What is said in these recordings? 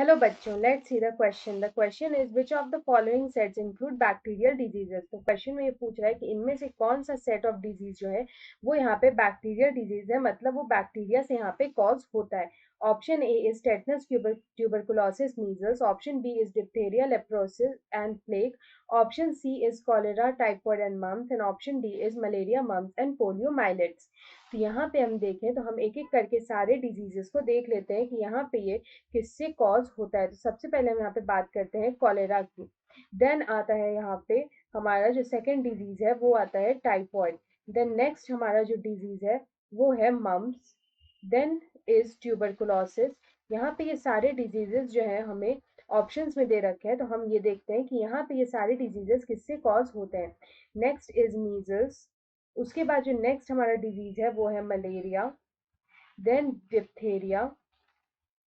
Hello बच्चों, let's see the question. The question is which of the following sets include bacterial diseases. तो question में ये पूछ रहा है कि इनमें से कौन सा सेट ऑफ डिजीज जो है वो यहाँ पे बैक्टीरियल डिजीज है, मतलब वो बैक्टीरिया से यहाँ पे कॉज होता है। Option A is tetanus, tuberculosis, measles. Option B is diphtheria, leprosy and plague. Option C is cholera, typhoid and mumps. And option D is malaria, mumps and poliomyelitis. तो यहाँ पे हम देखें तो हम एक एक करके सारे डिजीजेस को देख लेते हैं कि यहाँ पे ये किससे कॉज होता है। तो सबसे पहले हम यहाँ पे बात करते हैं कॉलेरा की। देन आता है यहाँ पे हमारा जो सेकेंड डिजीज है वो आता है टाइफॉइड। देन नेक्स्ट हमारा जो डिजीज है वो है मम्स। Then is tuberculosis. यहाँ पे ये सारे डिजीजेस जो है हमें ऑप्शंस में दे रखे हैं, तो हम ये देखते हैं कि यहाँ पे ये सारे डिजीजेस किससे कॉज होते हैं। Next is measles. उसके बाद जो नेक्स्ट हमारा डिजीज है वो है मलेरिया। Then diphtheria.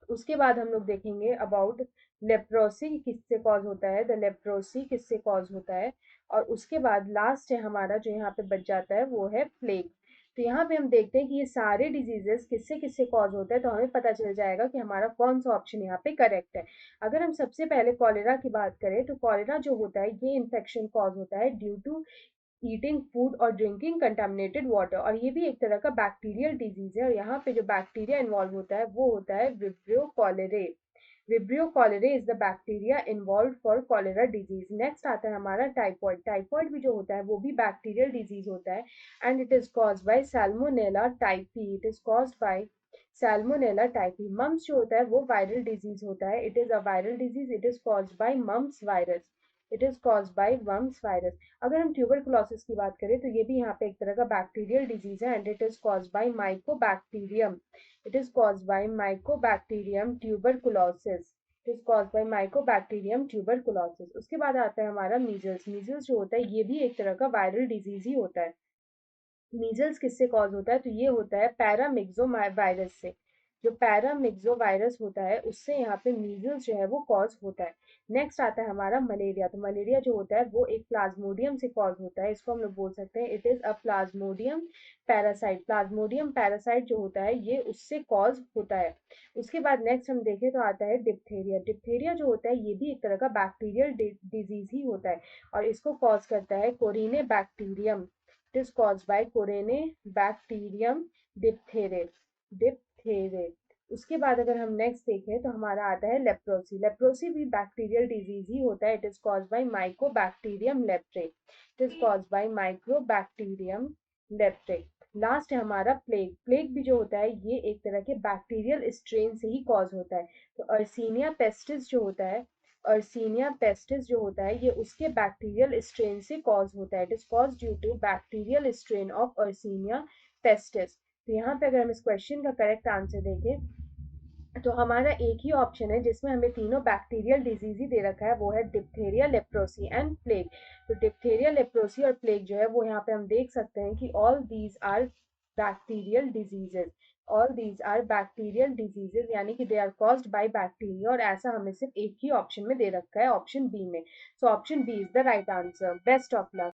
उसके बाद हम लोग देखेंगे अबाउट लेप्रोसी किससे कॉज होता है, द लेप्रोसी किससे कॉज होता है। और उसके बाद लास्ट है हमारा जो यहाँ पे बच जाता है वो है प्लेग। तो यहाँ पे हम देखते हैं कि ये सारे डिजीजेस किससे किससे कॉज होता है, तो हमें पता चल जाएगा कि हमारा कौन सा ऑप्शन यहाँ पे करेक्ट है। अगर हम सबसे पहले कॉलेरा की बात करें तो कॉलेरा जो होता है ये इन्फेक्शन कॉज होता है ड्यू टू ईटिंग फूड और ड्रिंकिंग कंटामिनेटेड वाटर, और ये भी एक तरह का बैक्टीरियल डिजीज है। और यहाँ पे जो बैक्टीरिया इन्वॉल्व होता है वो होता है vibrio कॉलेरे। Vibrio कॉलेरे is the bacteria involve for cholera disease. Next आता है हमारा टाइफॉइड। टाइफॉइड भी जो होता है वो भी बैक्टीरियल डिजीज होता है and it is caused by salmonella typhi. It is caused by salmonella typhi. Mumps जो होता है वो वायरल डिजीज होता है। It is a viral disease. It is caused by mumps virus. It is caused by mumps virus. अगर हम tuberculosis की बात करें तो ये भी यहाँ पे एक तरह का बैक्टीरियल डिजीज है and it is caused bye Mycobacterium. It is caused bye Mycobacterium tuberculosis. It is caused bye Mycobacterium tuberculosis. उसके बाद आता है हमारा मीजल्स। मीजल्स जो होता है ये भी एक तरह का वायरल डिजीज ही होता है। मीजल्स किससे कॉज होता है, तो ये होता है पैरामिक्सो वायरस से। जो पैरामिक्सो वायरस होता है उससे यहाँ पे मीजल्स जो है वो कॉज होता है। नेक्स्ट आता है हमारा मलेरिया। तो मलेरिया जो होता है वो एक प्लाज्मोडियम से कॉज होता है। इसको हम लोग बोल सकते हैं it is a Plasmodium parasite. Plasmodium parasite जो होता है ये उससे कॉज होता है। उसके बाद नेक्स्ट हम देखें तो आता है डिप्थेरिया। डिप्थेरिया जो होता है ये भी एक तरह का बैक्टीरियल डिजीज ही होता है और इसको कॉज करता है कोरिने bacterium. It is caused by Corynebacterium diphtheria. diphtheria. उसके बाद अगर हम नेक्स्ट देखें तो हमारा आता है लेप्रोसी। लेप्रोसी भी बैक्टीरियल डिजीज ही होता है। It is caused bye Mycobacterium leprae. It is caused bye mycobacterium leprae. Last है हमारा प्लेग। प्लेग भी जो होता है ये एक तरह के बैक्टीरियल स्ट्रेन से ही कॉज होता है। तो अर्सीनिया पेस्टिस जो होता है, अर्सीनिया पेस्टिस जो होता है ये उसके बैक्टीरियल स्ट्रेन से कॉज होता है। It is cause due to bacterial strain of Yersinia pestis. तो यहाँ पे अगर हम इस क्वेश्चन का करेक्ट आंसर देखें तो हमारा एक ही ऑप्शन है जिसमें हमें तीनों बैक्टीरियल डिजीज ही दे रखा है, वो है डिप्थेरिया, लेप्रोसी एंड प्लेग। तो डिप्थेरिया, लेप्रोसी और प्लेग जो है वो यहाँ पे हम देख सकते हैं कि all these are bacterial diseases. All these are bacterial diseases यानी कि they are caused by bacteria, और ऐसा हमें सिर्फ एक ही ऑप्शन में दे रखा है, ऑप्शन बी में। So option B is the right answer. Best of luck.